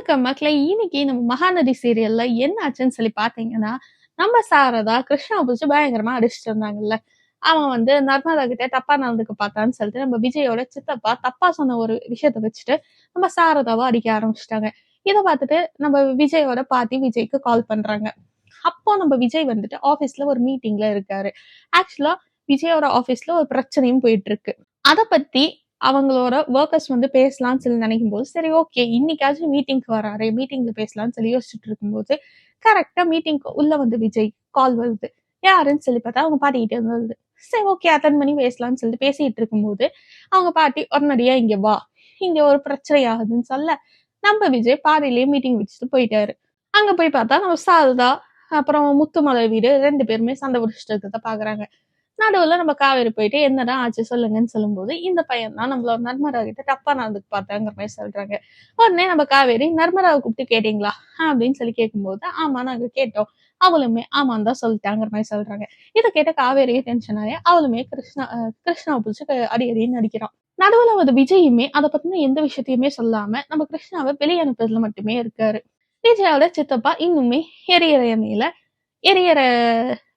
வணக்கம் மக்களே! இன்னைக்கு நம்ம மகாநதி சீரியல்ல என்ன ஆச்சுன்னு சொல்லி பார்த்தீங்கன்னா, நம்ம சாரதா கிருஷ்ணாவ புடிச்சு பயங்கரமா அடிச்சுட்டு இருந்தாங்கல்ல. அவன் வந்து நர்மதா கிட்ட தப்பா நடந்துக்க பார்த்தான்னு சொல்லிட்டு, நம்ம விஜயோட சித்தப்பா தப்பா சொன்ன ஒரு விஷயத்த வச்சுட்டு, நம்ம சாரதாவ அடிக்க ஆரம்பிச்சுட்டாங்க. இத பார்த்துட்டு நம்ம விஜயோட பாட்டி விஜய்க்கு கால் பண்றாங்க. அப்போ நம்ம விஜய் வந்துட்டு ஆஃபீஸ்ல ஒரு மீட்டிங்ல இருக்காரு. ஆக்சுவலா விஜயோட ஆஃபீஸ்ல ஒரு பிரச்சனையும் போயிட்டு இருக்கு. அத பத்தி அவங்களோட வொர்க்கர்ஸ் வந்து பேசலாம்னு சொல்லி நினைக்கும்போது, சரி ஓகே இன்னைக்காச்சும் மீட்டிங்க்கு வராரே, மீட்டிங்ல பேசலாம்னு சொல்லி யோசிச்சுட்டு இருக்கும்போது, கரெக்ட்டா மீட்டிங்க்கு உள்ள வந்து விஜய் கால் வருது. யாருன்னு சொல்லி பார்த்தா அவங்க பாட்டிகிட்ட இருந்து வருது. சரி ஓகே அட்டெண்ட் பண்ணி பேசலாம்னு சொல்லிட்டு பேசிட்டு இருக்கும்போது, அவங்க பாட்டி உடனடியா இங்க வா. இங்க ஒரு பிரச்சனை ஆகுதுன்னு சொல்ல, நம்ம விஜய் பாதியிலேயே மீட்டிங் வச்சுட்டு போயிட்டாரு. அங்க போய் பார்த்தா நம்ம சாரதா, அப்புறம் முத்துமலை வீடு 2 பேருமே சண்டை பிடிச்சுட்டு இருக்கிறத பார்க்குறாங்க. நடுவுல நம்ம காவேரி போயிட்டு என்னடா ஆச்சு சொல்லுங்கன்னு சொல்லும்போது, இந்த பையன் தான் நம்மளோட நர்மதா கிட்ட தப்பா நடந்துக்க பார்த்தாங்கிற மாரி சொல்றாங்க. உடனே நம்ம காவேரி நர்மதாவ கூப்பிட்டு கேட்டீங்களா? அப்படின்னு சொல்லி கேட்கும்போது, ஆமா நாங்க கேட்டோம். அவளுமே ஆமான்னு தான் சொல்லிட்டாங்கிற மாரி சொல்றாங்க. இத கேட்ட காவேரியே டென்ஷன் ஆயி அவளுமே கிருஷ்ணாவ புடிச்சு அடி அடின்னு அடிக்கிறான். நடுவுல வந்து விஜயுமே அத பத்தின எந்த விஷயத்தையுமே சொல்லாம, நம்ம கிருஷ்ணாவ வெளிய அனுப்புறதுல மட்டுமே இருக்காரு. விஜயோட சித்தப்பா இன்னுமே எரியற எண்ணெயில எரியற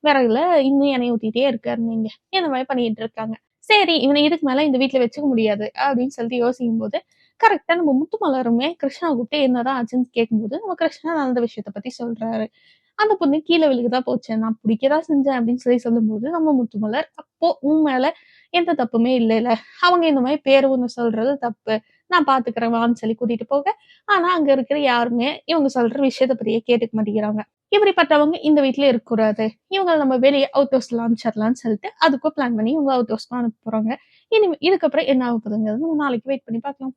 விறகுல இன்னும் எண்ணெய் ஊத்திட்டே இருக்காருன்னு வைங்க. இந்த மாரி பண்ணிட்டு இருக்காங்க. சரி இவன இதுக்கு மேல இந்த வீட்ல வச்சுக்க முடியாது அப்படின்னு சொல்லிட்டு யோசிக்கும்போது, கரெக்ட்டா நம்ம முத்துமலருமே கிருஷ்ணாவ கூப்பிட்டு என்னதான் ஆச்சுன்னு கேட்கும்போது, நம்ம கிருஷ்ணா நடந்த விஷயத்த பத்தி சொல்றாரு. அந்த பொண்ணு கீழ விழுகதா போச்சு. நான் புடிக்கதான் செஞ்சேன் அப்படின்னு சொல்லி சொல்லும்போது, நம்ம முத்துமலர் அப்போ உன் மேல எந்த தப்புமே இல்லைல. அவங்க இந்த மாரி பேரு ஒண்ணு சொல்றது தப்பு. நான் பாத்துக்கிறேன் வான்னு சொல்லி கூட்டிட்டு போக, ஆனா அங்க இருக்கிற யாருமே இவங்க சொல்ற விஷயத்த பத்தியே கேட்டுக்க மாட்டேங்கிறாங்க. இப்படிப்பட்டவங்க இந்த வீட்ல இருக்கக்கூடாது. இவங்கள நம்ம வெளிய அவுட் ஹவுஸ்ல அனுப்பிச்சிடலாம்னு சொல்லிட்டு, அதுக்கும் பிளான் பண்ணி இவங்க அவுட் ஹவுஸ்க்கும் அனுப்ப போறாங்க. இதுக்கப்புறம் என்ன ஆக போகுதுங்கிறது நம்ம நாளைக்கு வெயிட் பண்ணி பார்க்கலாம்.